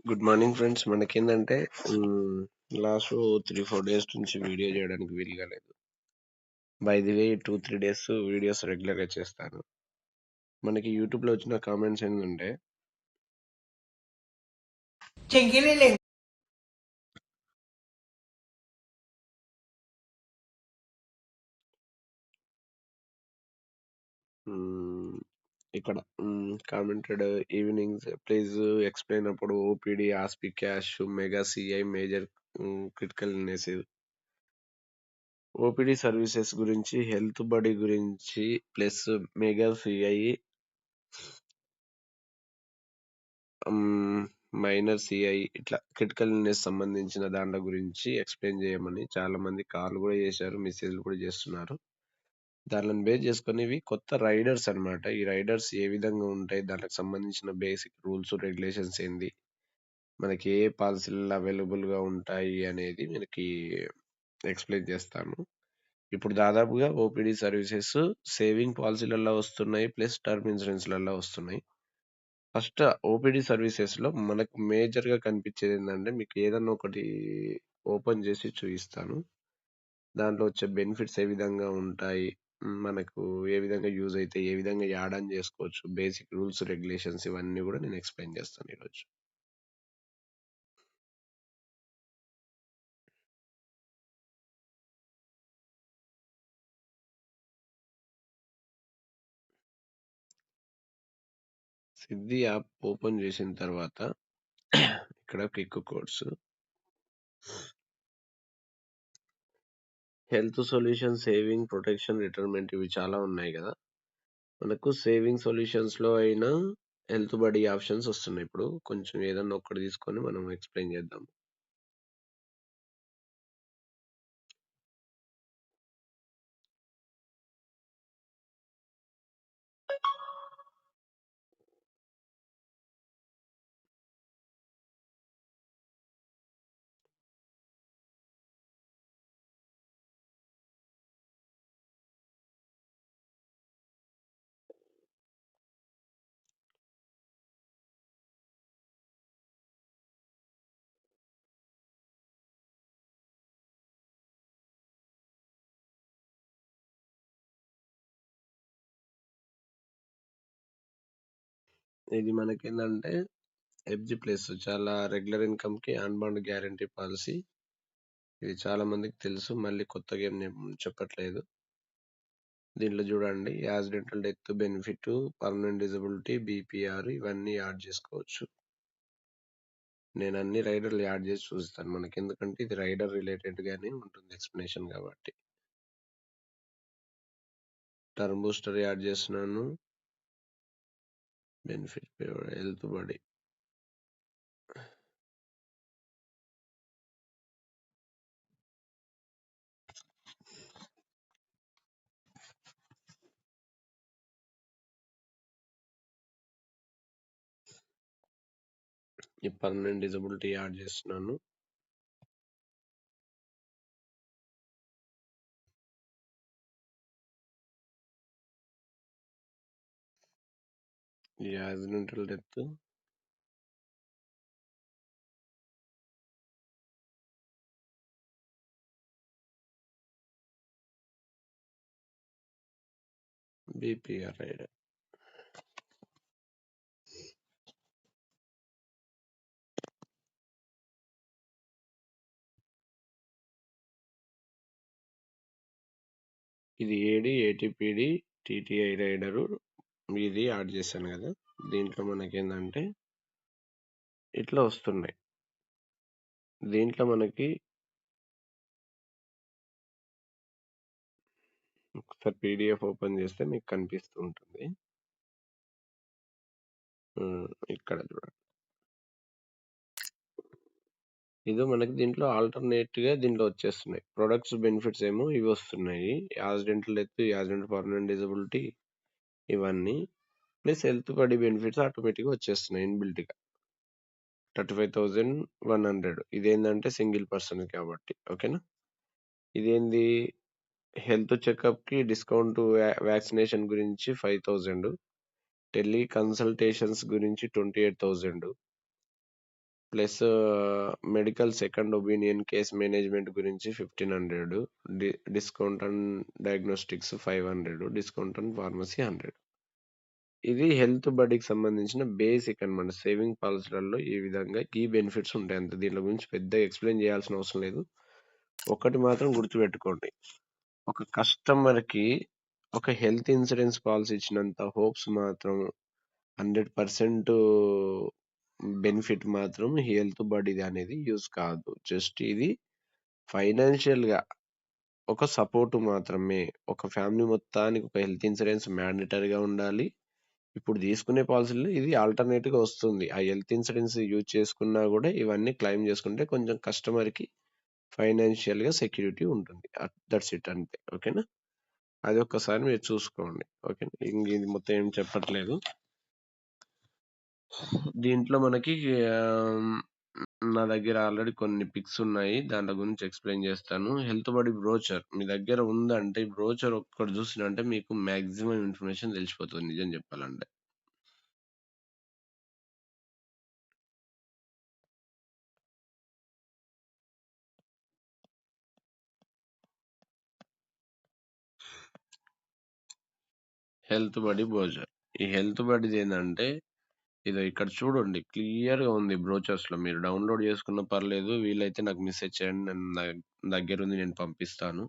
Good morning friends. మనకేందంటే last 3-4 days నుంచి video చేయడానికి వీలుగా లేదు. By the way 2-3 days videos రెగ్యులర్గా చేస్తాను. మనకి యూట్యూబ్లో వచ్చిన కామెంట్స్ ఏంటంటే ఇక్కడ కామెంటెడ్ ఈవినింగ్స్ ప్లీజ్ ఎక్స్ప్లెయిన్ అప్పుడు OPD hospi cash mega CI major critical illness OPD services గురించి హెల్త్ బడి గురించి plus mega CI minor CI ఇట్లా క్రిటికల్ ఇల్నెస్ సంబంధించిన దాంట్లో గురించి ఎక్స్ప్లెయిన్ చేయమని చాలా మంది కాల్ కూడా చేశారు, మెసేజ్లు కూడా చేస్తున్నారు. దానిని బేస్ చేసుకొని ఇవి కొత్త రైడర్స్ అన్నమాట. ఈ రైడర్స్ ఏ విధంగా ఉంటాయి, దానికి సంబంధించిన బేసిక్ రూల్స్ రెగ్యులేషన్స్ ఏంది, మనకి ఏ పాలసీలు అవైలబుల్గా ఉంటాయి అనేది మనకి ఎక్స్ప్లెయిన్ చేస్తాను. ఇప్పుడు దాదాపుగా ఓపీడీ సర్వీసెస్ సేవింగ్ పాలసీలలో వస్తున్నాయి, ప్లస్ టర్మ్ ఇన్సూరెన్స్లలో వస్తున్నాయి. ఫస్ట్ ఓపీడీ సర్వీసెస్‌లో మనకు మేజర్‌గా కనిపించేది ఏందంటే, మీకు ఏదన్నా ఒకటి ఓపెన్ చేసి చూయిస్తాను. దాంట్లో వచ్చే బెనిఫిట్స్ ఏ విధంగా ఉంటాయి, మనకు ఏ విధంగా యూజ్ అయితాయి, ఏ విధంగా యాడ్ ఆన్ చేసుకోవచ్చు, బేసిక్ రూల్స్, రెగ్యులేషన్స్ ఇవన్నీ కూడా నేను ఎక్స్‌ప్లెయిన్ చేస్తాను ఈరోజు. సిద్ధి యాప్ ఓపెన్ చేసిన తర్వాత ఇక్కడ click codes, health solution, saving, protection, retirement ఇవి చాలా ఉన్నాయి కదా. మనకు సేవింగ్ సొల్యూషన్స్‌లో అయినా హెల్త్ బడీ ఆప్షన్స్ వస్తున్నాయి. ఇప్పుడు కొంచెం ఏదన్నా ఒక్కటి తీసుకొని మనం ఎక్స్‌ప్లెయిన్ చేద్దాం. ఇది మనకేందంటే ఎఫ్జి ప్లస్ చాలా రెగ్యులర్ ఇన్కమ్‌కి ఆన్ బాండ్ గ్యారంటీ పాలసీ. ఇది చాలా మందికి తెలుసు. మళ్ళీ కొత్తగా ఏం నేను చెప్పట్లేదు. దీంట్లో చూడండి, accidental death benefit, permanent disability, BPR ఇవన్నీ యాడ్ చేసుకోవచ్చు. నేను అన్ని రైడర్లు యాడ్ చేసి చూస్తాను మనకి, ఎందుకంటే ఇది రైడర్ రిలేటెడ్ గానే ఉంటుంది ఎక్స్ప్లెనేషన్ కాబట్టి. టర్మ్ బూస్టర్ యాడ్ చేస్తున్నాను, బెనిఫిట్ హెల్త్ బడీ. ఈ పర్మనెంట్ డిజబిలిటీ యాడ్ చేస్తున్నాను. ఈ యాక్సిడెంటల్ డెత్, బీపీఆర్ రైడర్. ఇది ఏడి, ఏటీపీడి, టీటీఐ రైడరు ఇది యాడ్ చేశాను కదా. దీంట్లో మనకేందంటే ఇట్లా వస్తున్నాయి. దీంట్లో మనకి ఒకసారి పీడిఎఫ్ ఓపెన్ చేస్తే మీకు కనిపిస్తూ ఉంటుంది. ఇక్కడ చూడండి, ఇది మనకి దీంట్లో ఆల్టర్నేట్ గా దీంట్లో వచ్చేస్తున్నాయి. ప్రొడక్ట్స్ బెనిఫిట్స్ ఏమో ఇవి వస్తున్నాయి, accidental death, accident permanent disability ఇవన్నీ, ప్లస్ హెల్త్ బడీ బెనిఫిట్స్ ఆటోమేటిక్గా వచ్చేస్తున్నాయి ఇన్బిల్ట్ గా. 35,100 ఇదేంటంటే సింగిల్ పర్సన్ కాబట్టి. ఓకేనా. ఇదేంది, హెల్త్ చెకప్ కి డిస్కౌంట్, వ్యాక్సినేషన్ గురించి 5,000, టెలి కన్సల్టేషన్స్ గురించి 28,000, plus medical second opinion case management గురించి 1500, discount and diagnostics 500, discount and pharmacy 100. ఇది హెల్త్ బడ్డీకి సంబంధించిన బేసిక్ అన్నమాట. సేవింగ్ పాలసీలలో ఈ విధంగా ఈ బెనిఫిట్స్ ఉంటాయి అంతే. దీంట్లో గురించి పెద్దగా ఎక్స్‌ప్లెయిన్ చేయాల్సిన అవసరం లేదు. ఒకటి మాత్రం గుర్తుపెట్టుకోండి. ఒక కస్టమర్‌కి ఒక హెల్త్ ఇన్సూరెన్స్ పాలిసీ ఇచ్చినంత హోప్స్ మాత్రం 100% బెనిఫిట్ మాత్రం హెల్త్ బడ్డీది అనేది యూజ్ కాదు. జస్ట్ ఇది ఫైనాన్షియల్‌గా ఒక సపోర్ట్ మాత్రమే. ఒక ఫ్యామిలీ మొత్తానికి ఒక హెల్త్ ఇన్సూరెన్స్ మ్యాండేటరీగా ఉండాలి. ఇప్పుడు తీసుకునే పాలిసీలో ఇది ఆల్టర్‌నేట్‌గా వస్తుంది. ఆ హెల్త్ ఇన్సూరెన్స్ యూజ్ చేసుకున్నా గూడా ఇవన్నీ క్లెయిమ్ చేసుకుంటే కొంచెం కస్టమర్‌కి ఫైనాన్షియల్‌గా సెక్యూరిటీ ఉంటుంది. దట్స్ ఇట్ అంతే. ఓకేనా? అది ఒక్కసారి మీరు చూసుకోండి. ఓకేనా? ఇది మొత్తం ఏం చెప్పట్లేదు. దీంట్లో మనకి ఆహ్, నా దగ్గర ఆల్రెడీ కొన్ని పిక్స్ ఉన్నాయి. దాంట్లో గురించి ఎక్స్‌ప్లెయిన్ చేస్తాను. హెల్త్ బడీ బ్రోచర్ మీ దగ్గర ఉందంటే, ఈ బ్రోచర్ ఒక్కటి చూసినంటే మీకు మాక్సిమం ఇన్ఫర్మేషన్ తెలిసిపోతది నిజం చెప్పాలంటే. Health buddy brochure. ఈ హెల్త్ బడీదేందంటే, ఇదో ఇక్కడ చూడండి క్లియర్‌గా ఉంది బ్రోచర్స్‌లో. మీరు డౌన్‌లోడ్ చేసుకున్నా పర్లేదు. వీలైతే నాకు మెసేజ్ చేయండి. నా దగ్గరుంది నేను పంపిస్తాను.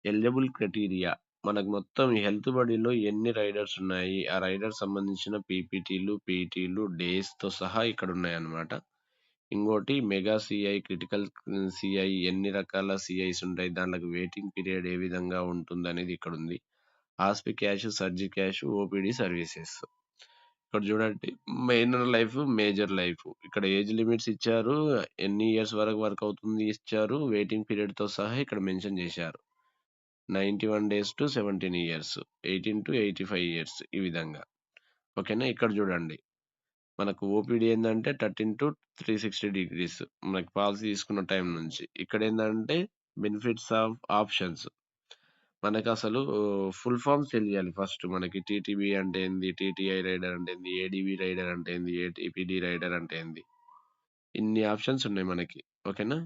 ఎలిజిబుల్ క్రైటీరియా మనకు మొత్తం ఈ హెల్త్ బడీలో ఎన్ని రైడర్స్ ఉన్నాయి, ఆ రైడర్స్ సంబంధించిన పీపీటీలు, పీటీలు, డేస్‌తో సహా ఇక్కడున్నాయన్నమాట. ఇంకోటి మెగా సీఐ, క్రిటికల్ సీఐ ఎన్ని రకాల సీఐస్ ఉంటాయి, దాంట్లోకి వెయిటింగ్ పీరియడ్ ఏ విధంగా ఉంటుందనేది ఇక్కడుంది. హాస్పి క్యాష్, సర్జీ క్యాష్, ఓపీడీ సర్వీసెస్. ఇక్కడ చూడండి మైనర్ లైఫ్, మేజర్ లైఫ్. ఇక్కడ ఏజ్ లిమిట్స్ ఇచ్చారు. ఎన్ని ఇయర్స్ వరకు వర్క్ అవుతుంది ఇచ్చారు. వెయిటింగ్ పీరియడ్‌తో సహా ఇక్కడ మెన్షన్ చేశారు. 91 డేస్ టు 17 ఇయర్స్, 18-85 ఇయర్స్ ఈ విధంగా. ఓకేనా? ఇక్కడ చూడండి. మనకు ఓపీడీ ఏందంటే 13-360 డిగ్రీస్. మనకి పాలసీ తీసుకున్న టైం నుంచి. ఇక్కడేందంటే బెనిఫిట్స్ ఆఫ్ ఆప్షన్స్. మనకసలు ఫుల్ ఫార్మ్స్ తెలియాలి ఫస్ట్. మనకి టీటీబీ అంటే ఏంది? టీటీఐ రైడర్ అంటే ఏంది? ఏడీబీ రైడర్ అంటే ఏంది? ఏటీపీడీ రైడర్ అంటే ఏంది? ఇన్ని ఆప్షన్స్ ఉన్నాయి మనకి. ఓకేనా?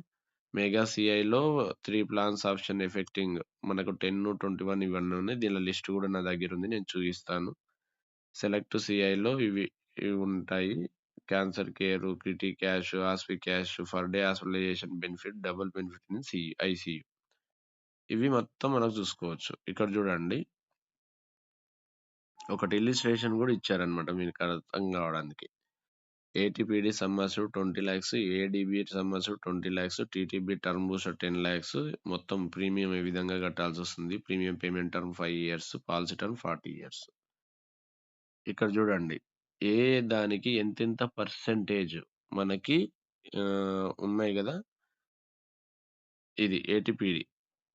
మెగా సీఐలో 3 ప్లాన్స్ ఆప్షన్ ఎఫెక్టింగ్ మనకు 10, 21 ఇవన్నీ ఉన్నాయి. దీనిలో లిస్ట్ కూడా నా దగ్గరుంది. నేను చూయిస్తాను. సెలెక్ట్ సీఐలో ఇవి ఉంటాయి. Cancer care, criti cash, hospi cash, for day hospitalization benefit, double benefit in ICU. ఇవి మొత్తం మనం చూసుకోవచ్చు. ఇక్కడ చూడండి. ఒకటి ఇల్లిస్ట్రేషన్ కూడా ఇచ్చారన్నమాట మీకు అర్థం కావడానికి. ATPD sum assured 20 lakhs, ADB sum assured 20 lakhs, TTB term booster 10 lakhs. మొత్తం ప్రీమియం ఏ విధంగా కట్టాల్సొస్తుంది. Premium payment term 5 years, policy term 40 years. ఇక్కడ చూడండి. ఏ దానికి ఎంతెంత పర్సెంటేజ్ మనకి ఉన్నాయి గదా! ఇది ఏటీపీడీ.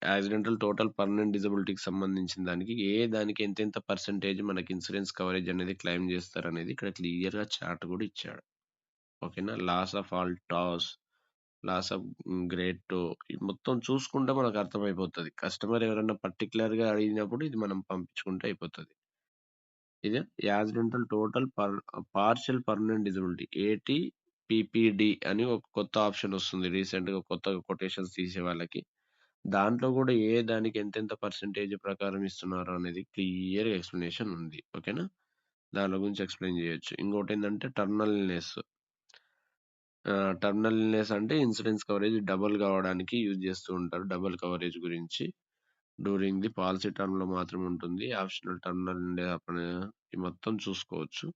యాక్సిడెంటల్ టోటల్ పర్మనెంట్ డిజబిలిటీకి సంబంధించిన దానికి దానికి ఎంతెంత పర్సెంటేజ్ మనకి ఇన్సూరెన్స్ కవరేజ్ అనేది క్లెయిమ్ చేస్తారనేది ఇక్కడ క్లియర్‌గా చార్ట్ కూడా ఇచ్చాడు. ఓకేనా? లాస్ ఆఫ్ ఆల్ టాస్, లాస్ ఆఫ్ గ్రేడ్ టో ఇది మొత్తం చూసుకుంటే మనకు అర్థమైపోతది. కస్టమర్ ఎవరైనా పర్టిక్యులర్‌గా అడిగినప్పుడు ఇది మనం పంపించుకుంటే అయిపోతది. ఇది accidental total partial permanent disability ATPPD అని ఒక కొత్త ఆప్షన్ వస్తుంది. రీసెంట్‌గా కొత్తగా కొటేషన్స్ తీసే వాళ్ళకి. దాంట్లో గూడా దానికి ఎంతెంత పర్సెంటేజ్ ప్రకారం ఇస్తున్నారు అనేది క్లియర్ ఎక్స్‌ప్లనేషన్ ఉంది. ఓకేనా? దాని గురించి ఎక్స్‌ప్లెయిన్ చేయొచ్చు. ఇంకోటేందంటే టర్మినల్ ఇల్‌నెస్. టర్మినల్ ఇల్‌నెస్ అంటే ఇన్సూరెన్స్ కవరేజ్ డబుల్ కావడానికి యూజ్ చేస్తూ ఉంటారు. డబుల్ కవరేజ్ గురించి. డ్యూరింగ్ ది పాలిసీ టర్మ్‌లో మాత్రమే ఉంటుంది. ఆప్షనల్ టర్మినల్ అప్పుడు ఇది మొత్తం చూసుకోవచ్చు.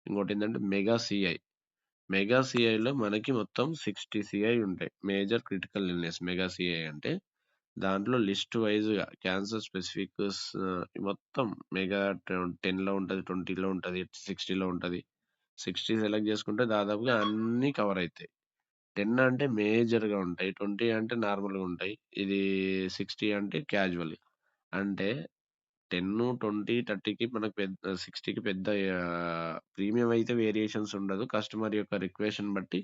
ఇంకోటేంటంటే మెగా సీఐ. మెగా సీఐలో మనకి మొత్తం 60 సీఐ ఉంటాయి. Major critical illness mega CI అంటే. దాంట్లో లిస్ట్ వైస్‌గా క్యాన్సర్ స్పెసిఫిక్స్ మొత్తం మెగా 10లో ఉంటది, 20లో ఉంటది, 60లో ఉంటది. 60 సెలెక్ట్ చేసుకుంటే దాదాపుగా అన్నీ కవర్ అయితాయి. 10 అంటే మేజర్‌గా ఉంటాయి. 20 అంటే నార్మల్‌గా ఉంటాయి. ఇది 60 అంటే క్యాజువల్. అంటే 10, 20, 30కి మనకు 60కి పెద్ద ప్రీమియం అయితే వేరియేషన్స్ ఉండదు. కస్టమర్ యొక్క రిక్వెస్ట్‌ని బట్టి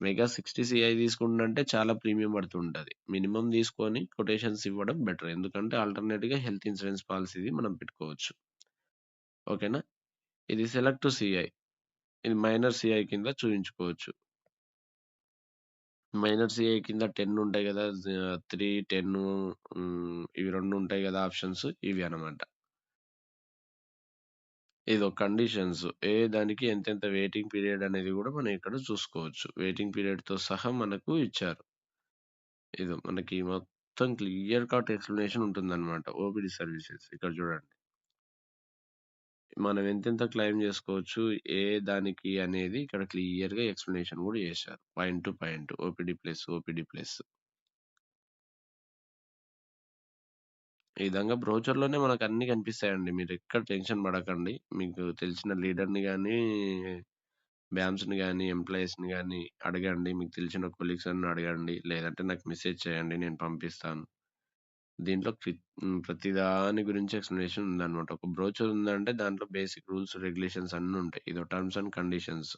మెగా 60 సీఐ తీసుకుండంటే చాలా ప్రీమియం పడుతుంటది. మినిమమ్ తీసుకొని కొటేషన్స్ ఇవ్వడం బెటర్. ఎందుకంటే ఆల్టర్‌నేట్‌గా హెల్త్ ఇన్స్యూరెన్స్ పాలిసీది మనం పెట్టుకోవచ్చు. ఓకేనా? ఇది సెలెక్ట్ సీఐ. ఇది మైనర్ సీఐ కింద చూయించుకోవచ్చు. మైనర్ సీఐ కింద 10 ఉంటాయి గదా! 3, 10 ఇవి 2 ఉంటాయి గదా! ఆప్షన్స్ ఇవి అన్నమాట. ఇదో కండిషన్స్. ఏ దానికి ఎంతెంత వెయిటింగ్ పీరియడ్ అనేది గూడా మనం ఇక్కడ చూసుకోవచ్చు. వెయిటింగ్ పీరియడ్‌తో సహా మనకు ఇచ్చారు. ఇదో మనకి మొత్తం క్లియర్ కట్ ఎక్స్‌ప్లనేషన్ ఉంటుందన్నమాట. ఓపీడీ సర్వీసెస్ ఇక్కడ చూడండి. మనం ఎంతెంత క్లెయిమ్ జేసుకోవచ్చు, ఏ దానికి అనేది ఇక్కడ క్లియర్‌గా ఎక్స్‌ప్లనేషన్ గూడా చేశారు. Point to point. OPD plus, OPD plus. ఈ విధంగా బ్రోచర్‌లోనే మనకన్నీ కనిపిస్తాయండి. మీరెక్కడ టెన్షన్ పడకండి. మీకు తెలిసిన లీడర్‌ని గానీ, బ్యామ్స్‌ని గానీ, ఎంప్లాయీస్‌ని గానీ అడగండి. మీకు తెలిసిన కొలీగ్సని అడగండి. లేదంటే నాకు మెసేజ్ చేయండి. నేను పంపిస్తాను. దీంట్లో ప్రతి దాని గురించి ఎక్స్‌ప్లనేషన్ ఉందనమాట. ఒక బ్రోచర్ ఉందంటే దాంట్లో బేసిక్ రూల్స్, రెగ్యులేషన్స్ అన్నీ ఉంటాయి. ఇదో టర్మ్స్ అండ్ కండిషన్స్.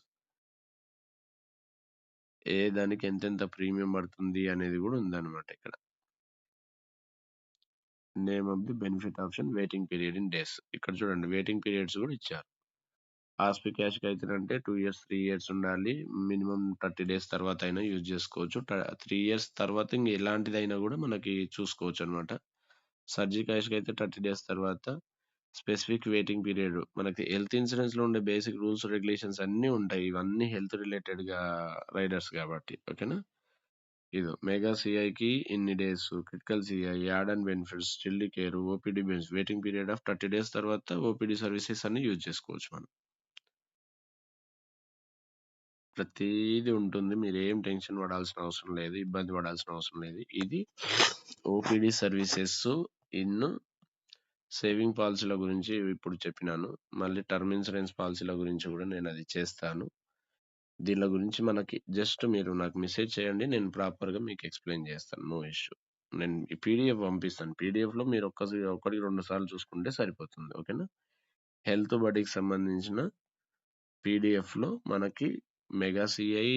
ఏ దానికి ఎంతెంత ప్రీమియం పడుతుంది అనేది గూడా ఉందనమాట ఇక్కడ. Name of the benefit option waiting period in days. ఇక్కడ చూడండి వెయిటింగ్ పీరియడ్స్ గూడా ఇచ్చారు. ఆస్పీ క్యాష్‌కి అయితేనంటే 2 ఇయర్స్, 3 ఇయర్స్ ఉండాలి. మినిమమ్ 30 డేస్ తర్వాత అయినా యూజ్ జేసుకోవచ్చు. 3 ఇయర్స్ తర్వాత ఇంక ఎలాంటిదైనా గూడా మనకి చూసుకోవచ్చనమాట. సర్జీ క్యాష్‌కి అయితే 30 డేస్ తర్వాత స్పెసిఫిక్ వెయిటింగ్ పీరియడ్ మనకి హెల్త్ ఇన్సూరెన్స్‌లో ఉండే బేసిక్ రూల్స్, రెగ్యులేషన్స్ అన్నీ ఉంటాయి. ఇవన్నీ హెల్త్ రిలేటెడ్‌గా రైడర్స్ గాబట్టి. ఓకేనా? ఇదో మెగా సీఐకి ఇన్ని days, critical CI, add and benefits, chilled care, OPD benefits, waiting period of 30 days తర్వాత ఓపీడీ సర్వీసెస్ అన్నీ యూజ్ చేసుకోవచ్చు మనం. ప్రతీది ఉంటుంది. మీరేం టెన్షన్ పడాల్సిన అవసరం లేదు. ఇబ్బంది పడాల్సిన అవసరం లేదు. ఇది ఓపీడీ సర్వీసెస్ ఇన్ సేవింగ్ పాలిసీల గురించి ఇప్పుడు చెప్పినాను. మళ్ళీ టర్మ్ ఇన్సూరెన్స్ పాలిసీల గురించి గూడా నేనది చేస్తాను. దీనిల గురించి మనకి జస్ట్ మీరు నాకు మెసేజ్ చేయండి. నేను ప్రాపర్‌గా మీకు ఎక్స్‌ప్లెయిన్ చేస్తాను. No issue. నేను ఈ పీడీఎఫ్ పంపిస్తాను. పీడీఎఫ్‌లో మీరు ఒకటికి 2 సార్లు చూసుకుంటే సరిపోతుంది. ఓకేనా? హెల్త్ బడ్డీకి సంబంధించిన పీడీఎఫ్‌లో మనకి mega CI,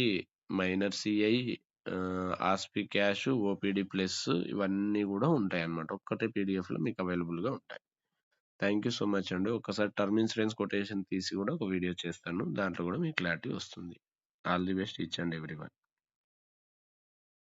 minor CI, hospi cash, OPD plus ఇవన్నీ గూడా ఉంటాయన్నమాట. ఒక్కటే పీడీఎఫ్‌లో మీకు అవైలబుల్‌గా ఉంటాయి. థాంక్ యూ సో మచ్ అండి. ఒక్కసారి టర్మ్ ఇన్సూరెన్స్ కొటేషన్ తీసి గూడా ఒక వీడియో చేస్తాను. దాంట్లో గూడా మీకు క్లారిటీ వస్తుంది. All the best each and everyone.